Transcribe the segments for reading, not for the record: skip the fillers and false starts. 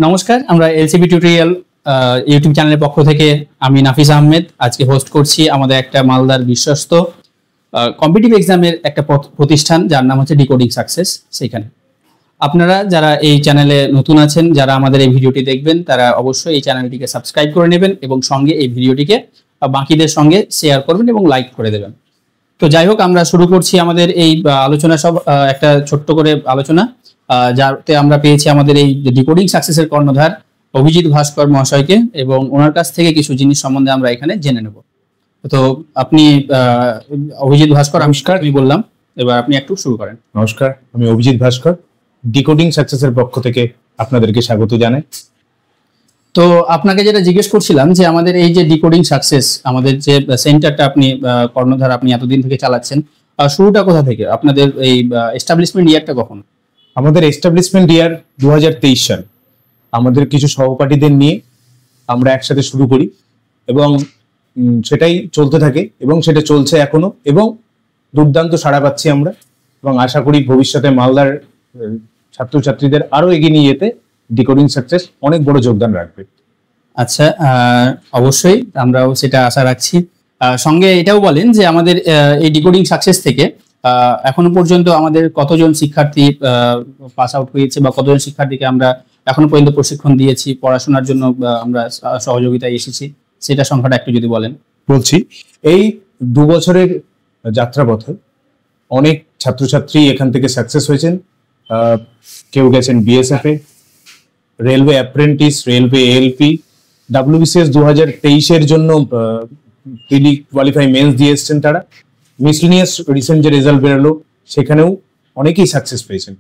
নমস্কার, আমরা LCB tutorial YouTube চ্যানেলের পক্ষ থেকে আমি নাফিস আহমেদ আজকে হোস্ট করছি আমাদের একটা মালদার বিশ্বস্ত কম্পিটিটিভ এক্সামের একটা প্রতিষ্ঠান যার নাম হচ্ছে ডিকোডিং সাকসেস। সেইখানে আপনারা যারা এই চ্যানেলে নতুন আছেন, যারা আমাদের এই ভিডিওটি দেখবেন, তারা অবশ্যই এই চ্যানেলটিকে সাবস্ক্রাইব করে নেবেন এবং সঙ্গে এই ভিডিওটিকে বাকিদের সঙ্গে শেয়ার করবেন এবং লাইক করে দেবেন। তো যাই হোক, আমরা শুরু করছি আমাদের এই আলোচনা। একটা ছোট্ট করে আলোচনা যাতে আমরা পেয়েছি আমাদের এই ডিকোডিং সাকসেসের কর্ণধার অভিজিৎ ভাস্কর মহাশয়কে, এবং ওনার কাছ থেকে কিছু জিনিস সম্বন্ধে আমরা এখানে জেনে নেব। তো আপনি অভিজিৎ ভাস্কর, নমস্কার আমি বললাম, এবার আপনি একটু শুরু করেন। নমস্কার, আমি অভিজিৎ ভাস্কর, ডিকোডিং সাকসেসের পক্ষ থেকে আপনাদেরকে স্বাগত জানাই। তো আপনাকে যেটা জিজ্ঞেস করছিলাম যে আমাদের এই যে ডিকোডিং সাকসেস, আমাদের যে সেন্টারটা আপনি কর্ণধার আপনি এতদিন থেকে চালাচ্ছেন, শুরুটা কোথা থেকে? আপনাদের এই এস্টাবলিশমেন্ট ইয়ারটা কখন? আমাদের এস্টাবলিশমেন্ট ইয়ার 2023 সাল। আমাদের কিছু সহপাঠীদের নিয়ে আমরা একসাথে শুরু করি এবং সেটাই চলতে থাকে এবং সেটা চলছে এখনো, এবং দুর্দান্ত সাড়া পাচ্ছি আমরা, এবং আশা করি ভবিষ্যতে মালদার ছাত্রছাত্রীদের আরো এগিয়ে নিয়ে যেতে ডিকোডিং সাকসেস অনেক বড় যোগদান রাখবে। আচ্ছা, অবশ্যই আমরাও সেটা আশা রাখছি। সঙ্গে এটাও বলেন যে আমাদের এই ডিকোডিং সাকসেস থেকে এখনো পর্যন্ত আমাদের কতজন শিক্ষার্থী পাস আউট হয়েছে, বা কতজন শিক্ষার্থীকে আমরা এখনো পর্যন্ত প্রশিক্ষণ দিয়েছি, পড়াশোনার জন্য আমরা সহযোগিতায় এসেছি, সেটা সংখ্যাটা একটু যদি বলেন। বলছি, এই 2 বছরের যাত্রাপথে অনেক ছাত্রছাত্রী এখান থেকে সাকসেস হয়েছেন। কেউ গেছেন বিএসএফ এ, railway apprentice, railway ALP, WBCS 2023-এর জন্য প্রিলি কোয়ালিফাই মেন্স দিয়ে এসছেন তারা। মিসলিনিয়াস রিসেন্ট যে রেজাল্ট বেরোলো সেখানেও অনেকেই সাকসেস পেয়েছেন।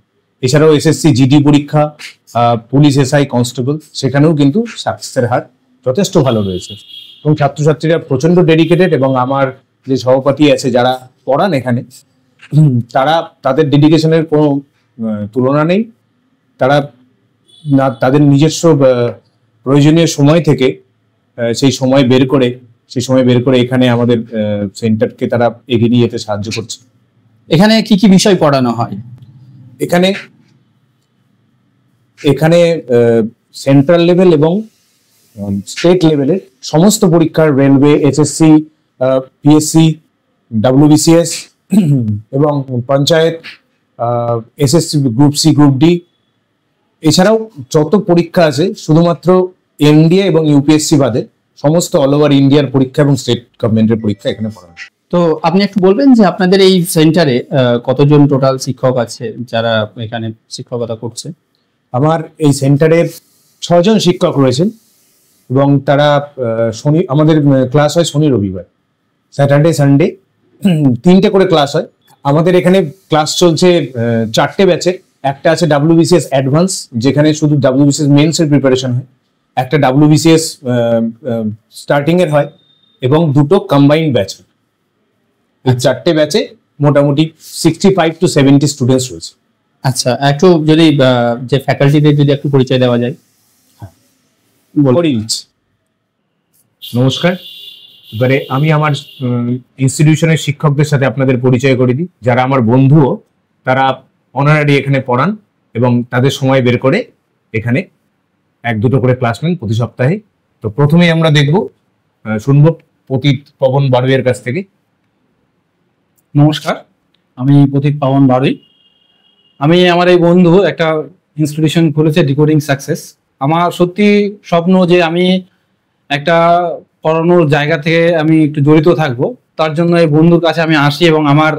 এছাড়াও এসএসসি জিডি পরীক্ষা, পুলিশ এসআই কনস্টেবল, সেখানেও কিন্তু সাকসেসের হার যথেষ্ট ভালো রয়েছে এবং ছাত্রছাত্রীরা প্রচন্ড ডেডিকেটেড। এবং আমার যে সহপাঠী আছে যারা পড়ান এখানে, তারা তাদের ডেডিকেশনের কোনো তুলনা নেই। তারা তাদের নিজস্ব প্রয়োজনীয় সময় থেকে সেই সময় বের করে এখানে আমাদের সেন্টারকে তারা এগিয়ে নিয়ে যেতে সাহায্য করছে। এখানে কি কি বিষয় পড়ানো হয়? এখানে সেন্ট্রাল লেভেল এবং স্টেট লেভেলের সমস্ত পরীক্ষার, রেলওয়ে, এসএসসি, পিএসসি, WBCS এবং panchayat, SSC group C, group D, এছাড়াও যত পরীক্ষা আছে শুধুমাত্র এনডিএ এবং ইউপিএসসি বাদে সমস্ত অল ওভার ইন্ডিয়ার পরীক্ষা এবং স্টেট গভর্নমেন্টের পরীক্ষা এখানে পড়ানো। তো আপনি একটু বলবেন যে আপনাদের এই সেন্টারে কতজন টোটাল শিক্ষক আছে যারা এখানে শিক্ষকতা করছে? আমার এই সেন্টারে 6 জন শিক্ষক রয়েছেন এবং তারা আমাদের ক্লাস হয় শনি রবিবার, স্যাটারডে সানডে 3টে করে ক্লাস হয়। আমাদের এখানে ক্লাস চলছে 4টে ব্যাচের। একটা আছে WBCS অ্যাডভান্স, যেখানে শুধু WBCS মেন্সের প্রিপারেশন হয়। একটা WBCS স্টার্টিং এর হয় এবং 2টো কম্বাইন্ড ব্যাচ হয়। এই 4টে ব্যাচে মোটামুটি 65 to 70 স্টুডেন্টস রয়েছে। আচ্ছা, একটু যদি যে ফ্যাকাল্টিদের যদি একটু পরিচয় দেওয়া যায়। নমস্কার, এবারে আমি আমার ইনস্টিটিউশনের শিক্ষকদের সাথে আপনাদের পরিচয় করে দিই, যারা আমার বন্ধুও। তারা অনারারি এখানে পড়ান এবং তাদের সময় বের করে এখানে 1-2টো করে ক্লাস নেন প্রতি সপ্তাহে। তো প্রথমেই আমরা শুনবো পতিত পবন বাড়ুইয়ের কাছ থেকে। নমস্কার, আমি পতিত পবন বাড়ুই। আমি আমার এই বন্ধু একটা ইনস্টিটিউশন খুলেছে ডিকোডিং সাকসেস। আমার সত্যি স্বপ্ন যে আমি একটা পড়ানোর জায়গা থেকে আমি একটু জড়িত থাকবো। তার জন্য এই বন্ধুর কাছে আমি আসি এবং আমার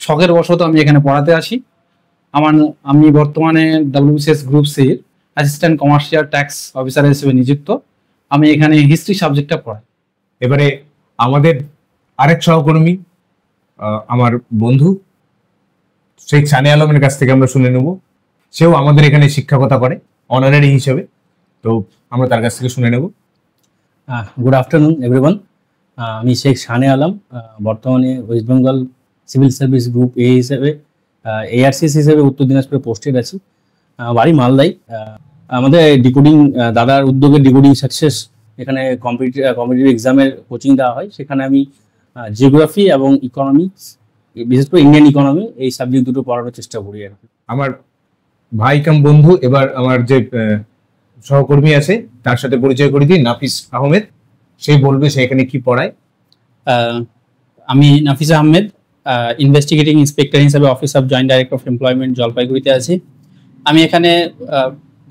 শখের বশত আমি এখানে পড়াতে আসি। আমি বর্তমানে WBCS গ্রুপ সির অ্যাসিস্ট্যান্ট কমার্শিয়াল ট্যাক্স অফিসার হিসেবে নিযুক্ত। আমি এখানে হিস্ট্রি সাবজেক্টটা পড়াই। এবারে আমাদের আরেক সহকর্মী, আমার বন্ধু শেখ সানে আলমের কাছ থেকে আমরা শুনে নেব। সেও আমাদের এখানে শিক্ষকতা করে অনারারি হিসেবে, তো আমরা তার কাছ থেকে শুনে নেব। Good afternoon everyone. আমি শেখ সানে আলম, বর্তমানে West Bengal civil service group এ হিসেবে ARCS হিসেবে উত্তর দিনাজপুরে পোস্টেড আছি। বাড়ি মালদায়। আমাদের ডিকোডিং দাদার উদ্যোগে ডিকোডিং সাকসেস এখানে কম্পিটিটিভ এক্সামের কোচিং দেওয়া হয়। সেখানে আমি জিওগ্রাফি এবং ইকোনমিক্স, বিশেষ করে ইন্ডিয়ান ইকোনমি, এই সাবজেক্ট দুটো পড়ানোর চেষ্টা করি আর কি। আমার ভাই কাম বন্ধু, এবার আমার যে সহকর্মী আছে, তার সাথে পরিচয় করে দিই। নাফিস আহমেদ, সে বলবে সে এখানে কি পড়ায়। আমি নাফিস আহমেদ, ইনভেস্টিগেটিং ইন্সপেক্টর হিসেবে office of joint director of employment জলপাইগুড়িতে আছি। আমি এখানে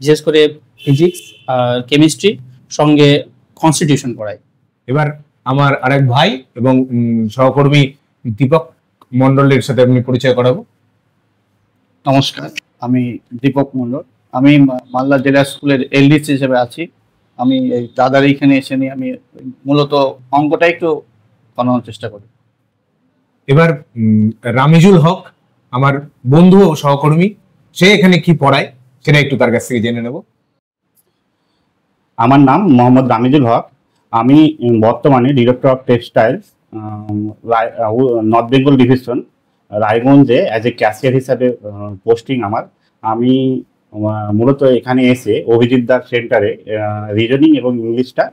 বিশেষ করে ফিজিক্স আর কেমিস্ট্রি সঙ্গে কনস্টিটিউশন পড়াই। এবার আমার আরেক ভাই এবং সহকর্মী দীপক মন্ডলের সাথে আমি পরিচয় করাবো। নমস্কার, আমি দীপক মন্ডল। আমি মালদা জেলা স্কুলের এলডিসি হিসেবে আছি। আমি এই দাদার এইখানে এসে নিয়ে আমি মূলত অঙ্কটা একটু বানানোর চেষ্টা করি। এবার রামিজুল হক, আমার বন্ধু ও সহকর্মী, সে এখানে কি পড়ায় সেটা একটু তার কাছ থেকে জেনে নেব। আমার নাম মোহাম্মদ রামিজুল হক। আমি বর্তমানে director of textiles north Bengal division রায়গঞ্জে অ্যাজ এ ক্যাশিয়ার হিসাবে পোস্টিং আমার। আমি মূলত এখানে এসে অভিজিৎ দাস সেন্টারে রিজনিং এবং ইংলিশটা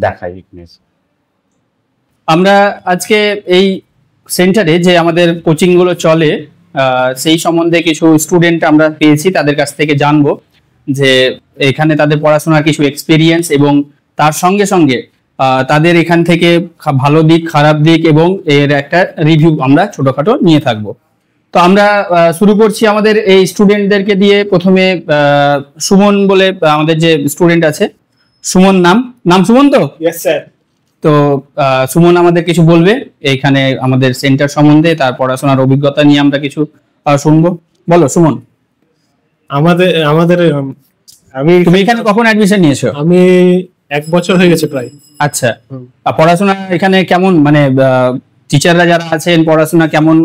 দেখাই এখানে। আমরা আজকে এই সেন্টারে যে আমাদের কোচিংগুলো চলে সেই সম্বন্ধে কিছু স্টুডেন্ট আমরা পেয়েছি, তাদের কাছ থেকে জানবো যে এখানে তাদের পড়াশোনার কিছু এক্সপিরিয়েন্স এবং তার সঙ্গে সঙ্গে তাদের এখান থেকে ভালো দিক, খারাপ দিক এবং এর একটা রিভিউ আমরা ছোটখাটো নিয়ে থাকবো। তো আমরা শুরু করছি আমাদের এই স্টুডেন্টদেরকে দিয়ে। প্রথমে সুমন বলে আমাদের যে স্টুডেন্ট আছে, সুমন নাম সুমন তো? Yes sir. তো সুমন আমাদের কিছু বলবে এইখানে আমাদের সেন্টার সম্বন্ধে, তার পড়াশোনার অভিজ্ঞতা নিয়ে আমরা কিছু শুনবো। বলো সুমন। তুমি এখানে কখন অ্যাডমিশন নিয়েছো? আমি 1 বছর হয়ে গেছে প্রায়। আচ্ছা, পড়াশোনা এখানে কেমন, মানে টিচাররা যারা আছেন পড়াশোনা কেমন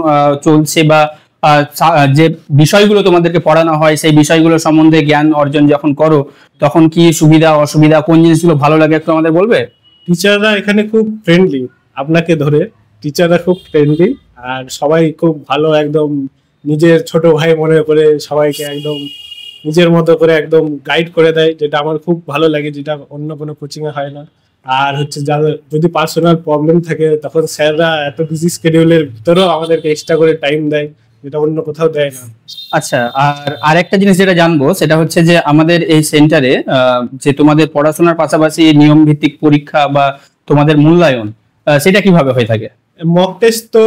চলছে, বা যে বিষয়গুলো তোমাদেরকে পড়ানো হয় সেই বিষয়গুলো সম্বন্ধে জ্ঞান অর্জন যখন করো তখন কি সুবিধা অসুবিধা, কোন জিনিসগুলো ভালো লাগে একটু আমাদের বলবে? টিচাররা এখানে খুব ফ্রেন্ডলি, আপনাকে ধরে টিচাররা খুব ফ্রেন্ডলি, আর সবাই খুব ভালো, একদম নিজের ছোট ভাই মনে করে সবাইকে একদম নিজের মতো করে একদম গাইড করে দেয়, যেটা আমার খুব ভালো লাগে, যেটা অন্য কোনো কোচিং এ হয় না। আর হচ্ছে যাদের যদি পার্সোনাল প্রবলেম থাকে তখন স্যাররা এত বিজি শিডিউলের ভিতরেও আমাদেরকে এক্সট্রা করে টাইম দেয়, যেটা অন্য কোথাও দেয় না। আচ্ছা, আর আরেকটা জিনিস যেটা জানবো সেটা হচ্ছে যে আমাদের এই সেন্টারে যে তোমাদের পড়াশোনার পাশাপাশি নিয়ম ভিত্তিক পরীক্ষা বা তোমাদের মূল্যায়ন সেটা কিভাবে হয়ে থাকে? মক টেস্ট তো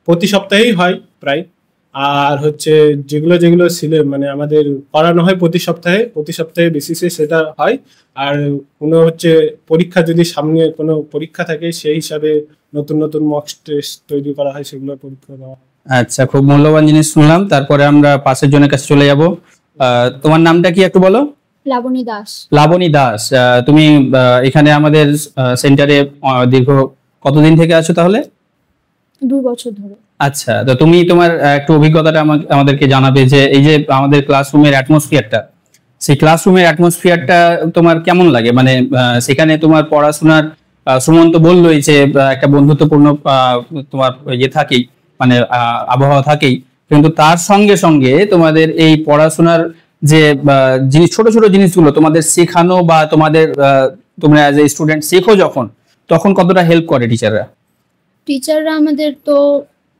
প্রতি সপ্তাহেই হয় প্রায়, আর হচ্ছে যেগুলো মানে আমাদের করানো হয় প্রতি সপ্তাহে বেসিসে সেটা হয়। আর কোনো হচ্ছে পরীক্ষা যদি সামনে কোনো পরীক্ষা থাকে সেই হিসাবে নতুন নতুন মক টেস্ট তৈরি করা হয়, সেগুলো পরীক্ষা দেওয়া। আচ্ছা, খুব মূল্যবান জিনিস শুনলাম। তারপরে আমরা পাশের জনের কাছে চলে যাব। তোমার নামটা কি একটু বলো? লাবণী দাস। লাবণী দাস, তুমি এখানে আমাদের সেন্টারে দীর্ঘ কতদিন থেকে আছো তাহলে? 2 বছর ধরে। আচ্ছা, তো তুমি তোমার একটু অভিজ্ঞতাটা আমাদেরকে জানাবে যে এই যে আমাদের ক্লাসরুমের অ্যাটমসফিয়ারটা, সেই ক্লাসরুমের অ্যাটমসফিয়ারটা তোমার কেমন লাগে? মানে সেখানে তোমার পড়াশোনার সুমন তো বললোই যে একটা বন্ধুত্বপূর্ণ তোমার ইয়ে থাকেই, মানে আবহাওয়া থাকেই, কিন্তু তার সঙ্গে সঙ্গে তোমাদের এই পড়াশোনার যে জিনিস, ছোট ছোট জিনিসগুলো তোমাদের শেখানো বা তোমাদের তোমরা অ্যাজ এ স্টুডেন্ট শেখো যখন, তখন কতটা হেল্প করে টিচাররা? আমাদের তো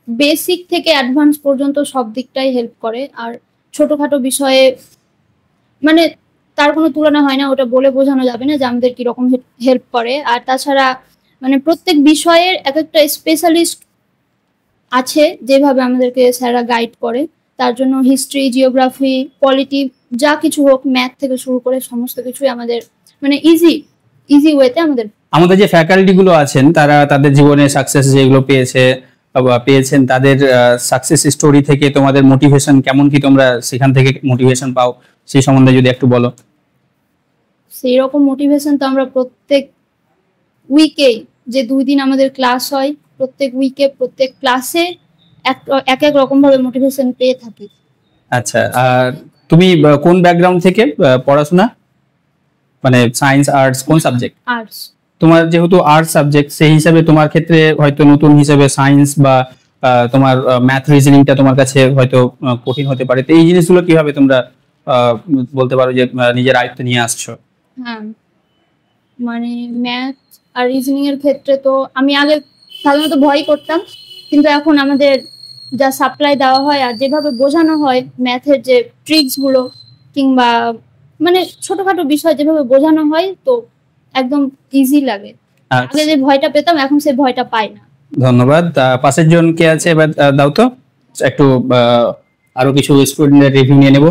বেসিক থেকে অ্যাডভান্স পর্যন্ত সব দিকটাই হেল্প করে, আর ছোটখাটো বিষয়ে মানে তার কোনো তুলনা হয় না, ওটা বলে বোঝানো যাবে না যে আমাদের কিরকম হেল্প করে। আর তাছাড়া মানে প্রত্যেক বিষয়ের এক একটা স্পেশালিস্ট আছে, যেভাবে আমাদেরকে স্যাররা গাইড করে। তার জন্য হিস্ট্রি, জিওগ্রাফি, পলিটি, যা কিছু হোক, ম্যাথ থেকে শুরু করে সমস্ত কিছুই আমাদের মানে ইজি ওয়েতে আমাদের যে ফ্যাকাল্টি গুলো আছেন তারা তাদের জীবনে সাকসেস যেগুলো পেয়েছেন তাদের সাকসেস স্টোরি থেকে তোমাদের মোটিভেশন কেমন, কি তোমরা সেখান থেকে মোটিভেশন পাও, সেই সম্বন্ধে যদি একটু বলো। সেই রকম মোটিভেশন তো আমরা প্রত্যেক উইকে, যে 2 দিন আমাদের ক্লাস হয়, প্রত্যেক উইকে প্রত্যেক ক্লাসে এক এক রকম ভাবে মোটিভেশন পেয়ে থাকি। আচ্ছা, আর তুমি কোন ব্যাকগ্রাউন্ড থেকে পড়াশোনা, মানে সায়েন্স, আর্টস, কোন সাবজেক্ট? আর্টস। তোমার যেহেতু আর্টস সাবজেক্ট, সেই হিসাবে তোমার ক্ষেত্রে হয়তো নতুন হিসেবে সায়েন্স বা তোমার ম্যাথ, রিজনিংটা তোমার কাছে হয়তো কঠিন হতে পারে। তো এই জিনিসগুলো কিভাবে তোমরা বলতে পারো যে নিজের আয়ত্তে নিয়ে আসছো? হ্যাঁ, মানে ম্যাথ আর রিজনিং এর ক্ষেত্রে তো আমি আগে সাধারণত ভয় করতাম, কিন্তু এখন আমাদের যা সাপ্লাই দেওয়া হয় আর যেভাবে বোঝানো হয় ম্যাথের যে ট্রিক্সগুলো কিংবা মানে ছোটখাটো বিষয় যেভাবে বোঝানো হয় তো একদম ইজি লাগে। আগে যে ভয়টা পেতাম এখন সেই ভয়টা পাই না। ধন্যবাদ। পাশের জন কে আছে এবার দাও তো একটু, আরো কিছু স্টুডেন্টের রিভিউ নিয়ে নেব।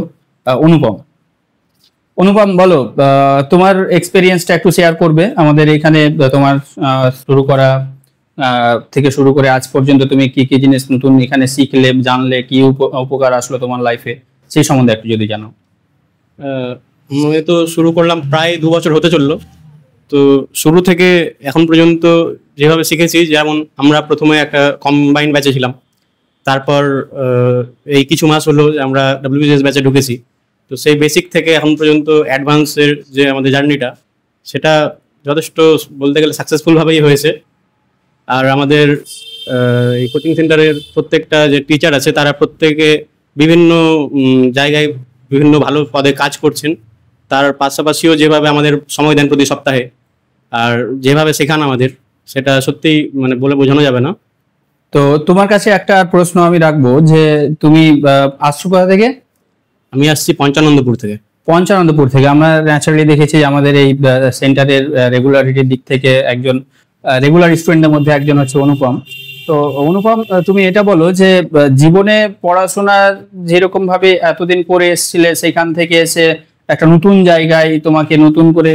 অনুপম বলো, তোমার এক্সপেরিয়েন্সটা একটু শেয়ার করবে আমাদের এখানে। তোমার শুরু করা থেকে শুরু করে আজ পর্যন্ত তুমি কি কি জিনিস নতুন এখানে শিখলে, জানলে, কি উপকার আসলো তোমার লাইফে, সেই সম্বন্ধে একটু যদি জানো। আমি তো শুরু করলাম প্রায় 2 বছর হতে চললো। তো শুরু থেকে এখন পর্যন্ত যেভাবে শিখেছি, যেমন আমরা প্রথমে একটা কম্বাইন্ড ব্যাচে ছিলাম, তারপর এই কিছু মাস হলো আমরা WBCS ব্যাচে ঢুকেছি। তো সেই বেসিক থেকে এখন পর্যন্ত অ্যাডভান্সের যে আমাদের জার্নিটা, সেটা যথেষ্ট বলতে গেলে সাকসেসফুলভাবেই হয়েছে। আর আমাদের এই কোচিং সেন্টারের প্রত্যেকটা যে টিচার আছে তারা প্রত্যেকে বিভিন্ন জায়গায় বিভিন্ন ভালো পদে কাজ করছেন। তার পাশাপাশিও যেভাবে আমাদের সময় দেন প্রতি সপ্তাহে, আর যেভাবে শেখান আমাদের, সেটা সত্যিই মানে বলে বোঝানো যাবে না। তো তোমার কাছে একটা প্রশ্ন আমি রাখবো যে তুমি আসছো কোথা থেকে? আমি আসছি পঞ্চানন্দপুর থেকে। পঞ্চানন্দপুর থেকে। আমরা ন্যাচারালি দেখেছি আমাদের এই সেন্টারের রেগুলারিটির দিক থেকে একজন রেগুলার স্টুডেন্টের মধ্যে একজন হচ্ছে অনুপম। তো অনুপম, তুমি এটা বলো যে জীবনে পড়াশোনা যেরকম ভাবে এতদিন করে এসেছিলে, সেখান থেকে এসে একটা নতুন জায়গায় তোমাকে নতুন করে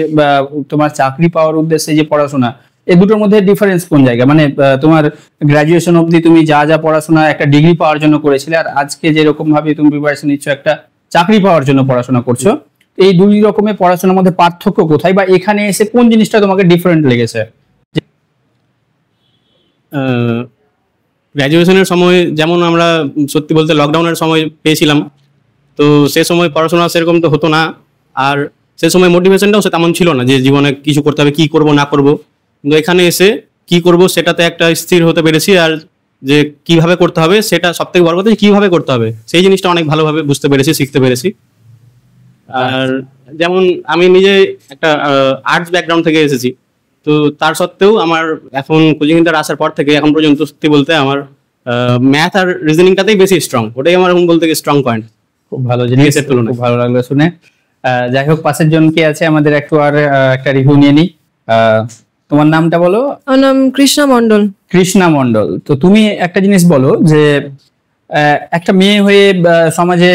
তোমার চাকরি পাওয়ার উদ্দেশ্যে যে পড়াশোনা, এই দুটোর মধ্যে ডিফারেন্স কোন জায়গা? মানে তোমার গ্রাজুয়েশন অবধি তুমি যা যা পড়াশোনা একটা ডিগ্রি পাওয়ার জন্য করেছিলে, আর আজকে যেরকম ভাবে তুমি প্রিপারেশন নিচ্ছ একটা চাকরি পাওয়ার জন্য পড়াশোনা করছো, এই দুই রকমের পড়াশোনার মধ্যে পার্থক্য কোথায়, বা এখানে এসে কোন জিনিসটা তোমাকে ডিফারেন্ট লেগেছে? গ্র্যাজুয়েশনের সময় যেমন আমরা সত্যি বলতে লকডাউনের সময় পেয়েছিলাম, তো সে সময় পড়াশোনা সেরকম তো হতো না, আর সে সময় মোটিভেশনটাও সে তেমন ছিল না যে জীবনে কিছু করতে হবে, কি করব না করব। কিন্তু এখানে এসে কি করব সেটাতে একটা স্থির হতে পেরেছি, আর যে কিভাবে করতে হবে সেটা সবথেকে বড় কথা, কিভাবে করতে হবে সেই জিনিসটা অনেক ভালোভাবে বুঝতে পেরেছি, শিখতে পেরেছি। আর যেমন আমি নিজে একটা আর্টস ব্যাকগ্রাউন্ড থেকে এসেছি, তো তার সত্ত্বেও আমার এখন কোচিং সেন্টার আসার পর থেকে এখন পর্যন্ত সত্যি বলতে আমার ম্যাথ আর রিজনিংটাতেই বেশি স্ট্রং, ওটাই আমার এখন বলতে স্ট্রং পয়েন্ট। খুব ভালো জিনিস, খুব ভালো লাগলো শুনে। যাই হোক, পাশের জন কে আছে আমাদের একটু আর একটা রিভিউ নিয়ে নিই। তোমার নামটা বলো। আমার নাম কৃষ্ণা মণ্ডল। কৃষ্ণা মণ্ডল, তো তুমি একটা জিনিস বলো যে একটা মেয়ে হয়ে সমাজে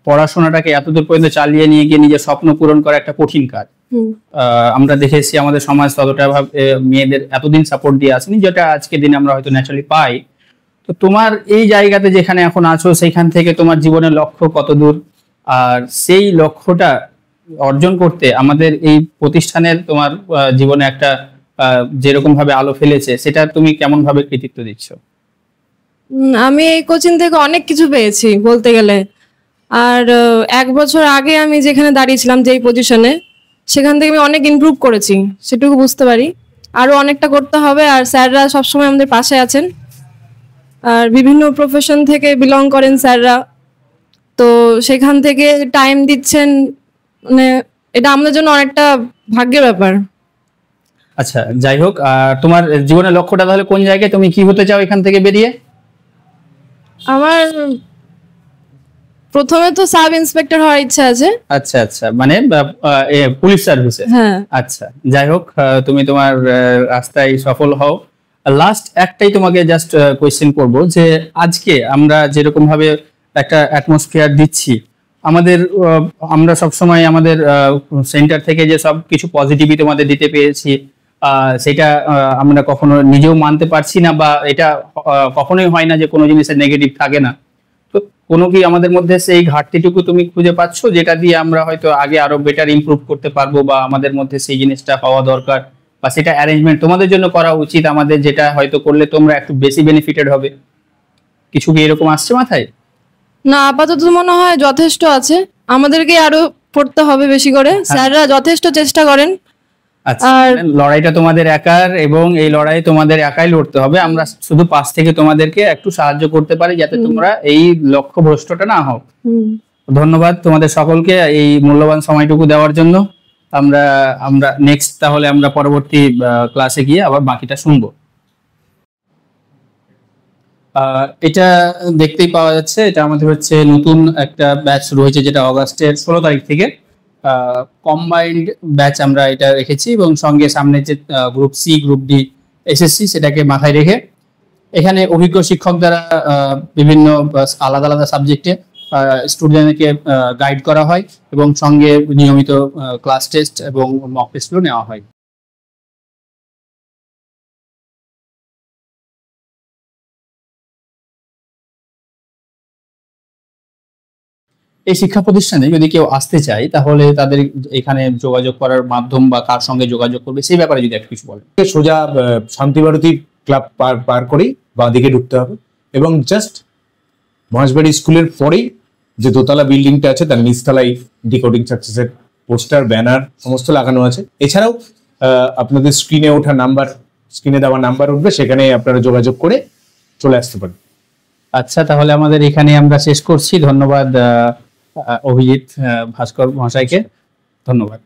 পড়াশোনাটাকে এতদূর পর্যন্ত চালিয়ে নিয়ে গিয়ে নিজের স্বপ্ন পূরণ করা একটা কঠিন কাজ। আমরা দেখেছি আমাদের সমাজ ততটা মেয়েদের এতদিন সাপোর্ট দিয়ে আসেনি, যেটা আজকের দিনে আমরা হয়তো ন্যাচারালি পাই। তো তোমার এই জায়গাতে যেখানে এখন আছো, সেইখান থেকে তোমার জীবনের লক্ষ্য কত দূর, আর সেই লক্ষ্যটা অর্জন করতে আমাদের এই প্রতিষ্ঠানের তোমার জীবনে একটা যেরকম ভাবে আলো ফেলেছে, সেটা তুমি কেমন ভাবে কৃতিত্ব দিচ্ছ? আমি এই কোচিং থেকে অনেক কিছু পেয়েছি বলতে গেলে। আর 1 বছর আগে আমি যেখানে দাঁড়িয়েছিলাম, যেই পজিশনে, সেখান থেকে আমি অনেক ইমপ্রুভ করেছি, সেটুকু বুঝতে পারি। আরো অনেকটা করতে হবে, আর স্যাররা সবসময় আমাদের পাশে আছেন, আর বিভিন্ন প্রফেশন থেকে বিলং করেন স্যাররা, তো সেখান থেকে টাইম দিচ্ছেন, মানে এটা আমাদের জন্য অনেকটা ভাগ্যের ব্যাপার। আচ্ছা, যাই হোক, তোমার জীবনের লক্ষ্যটা তাহলে কোন জায়গায়, তুমি কি হতে চাও এখান থেকে বেরিয়ে? আমার প্রথমে তো সাব ইন্সপেক্টর হওয়ার ইচ্ছা আছে। আচ্ছা আচ্ছা, মানে পুলিশ সার্ভিসে। হ্যাঁ। আচ্ছা, যাই হোক, তুমি তোমার রাস্তায় সফল হও। লাস্ট একটাই তোমাকে জাস্ট কোয়েশ্চেন করব যে আজকে আমরা যেরকম ভাবে একটা অ্যাটমসফিয়ার দিচ্ছি, আমরা সবসময় আমাদের সেন্টার থেকে যে সব কিছু পজিটিভই তোমাদের দিতে পেরেছি, সেটা আমরা কখনো নিজেও মানতে পারছি না, বা এটা কখনোই হয় না যে কোনো জিনিসের নেগেটিভ থাকে না। তো কোনো কি আমাদের মধ্যে সেই ঘাটতিটুকু তুমি খুঁজে পাচ্ছ, যেটা দিয়ে আমরা হয়তো আগে আরো বেটার ইমপ্রুভ করতে পারবো, বা আমাদের মধ্যে সেই জিনিসটা হওয়া দরকার, বা সেটা অ্যারেঞ্জমেন্ট তোমাদের জন্য করা উচিত আমাদের, যেটা হয়তো করলে তোমরা একটু বেশি বেনিফিটেড হবে? কিছু কি এরকম আসছে মাথায়? না, আপাতত মনে হয় যথেষ্ট আছে, আমাদেরকে আরো পড়তে হবে বেশি করে। স্যাররা যথেষ্ট চেষ্টা করেন। আচ্ছা, লড়াইটা তোমাদের একার, এবং এই লড়াই তোমাদের একাই লড়তে হবে। আমরা শুধু পাশ থেকে তোমাদেরকে একটু সাহায্য করতে পারি, যাতে তোমরা এই লক্ষ্য ভ্রষ্টটা না হও। ধন্যবাদ তোমাদের সকলকে এই মূল্যবান সময়টুকু দেওয়ার জন্য। আমরা নেক্সট তাহলে আমরা পরবর্তী ক্লাসে গিয়ে আবার বাকিটা শুনবো। এটা দেখতেই পাওয়া যাচ্ছে, এটা আমাদের হচ্ছে নতুন একটা ব্যাচ শুরু হয়েছে, যেটা অগাস্টের 16 তারিখ থেকে। কম্বাইন্ড ব্যাচ আমরা এটা রেখেছি, এবং সঙ্গে সামনে যে group C group D SSC সেটাকে মাথায় রেখে এখানে অভিজ্ঞ শিক্ষক দ্বারা বিভিন্ন আলাদা আলাদা সাবজেক্টে স্টুডেন্টকে গাইড করা হয়, এবং সঙ্গে নিয়মিত ক্লাস টেস্ট এবং মক টেস্টও নেওয়া হয়। এই শিক্ষা প্রতিষ্ঠানে যদি কেউ আসতে চায় তাহলে তাদের এখানে যোগাযোগ করার মাধ্যম বা কার সঙ্গে যোগাযোগ করবে সেই ব্যাপারে যদি একটু কিছু বলেন। সোজা শান্তিভারতী ক্লাব পার করেই বাঁ দিকে ঢুকতে হবে, এবং জাস্ট মহেশবাড়ি স্কুলের পরেই যে দোতলা বিল্ডিংটা আছে তার নিচতলায় ডিকোডিং সাকসেসের পোস্টার ব্যানার সমস্ত লাগানো আছে। এছাড়াও আপনাদের স্ক্রিনে ওঠা নাম্বার, স্ক্রিনে দেওয়া নাম্বার উঠবে, সেখানে আপনারা যোগাযোগ করে চলে আসতে পারেন। আচ্ছা, তাহলে আমাদের এখানে আমরা শেষ করছি। ধন্যবাদ অভিজিৎ ভাস্কর মহাশয়কে, ধন্যবাদ।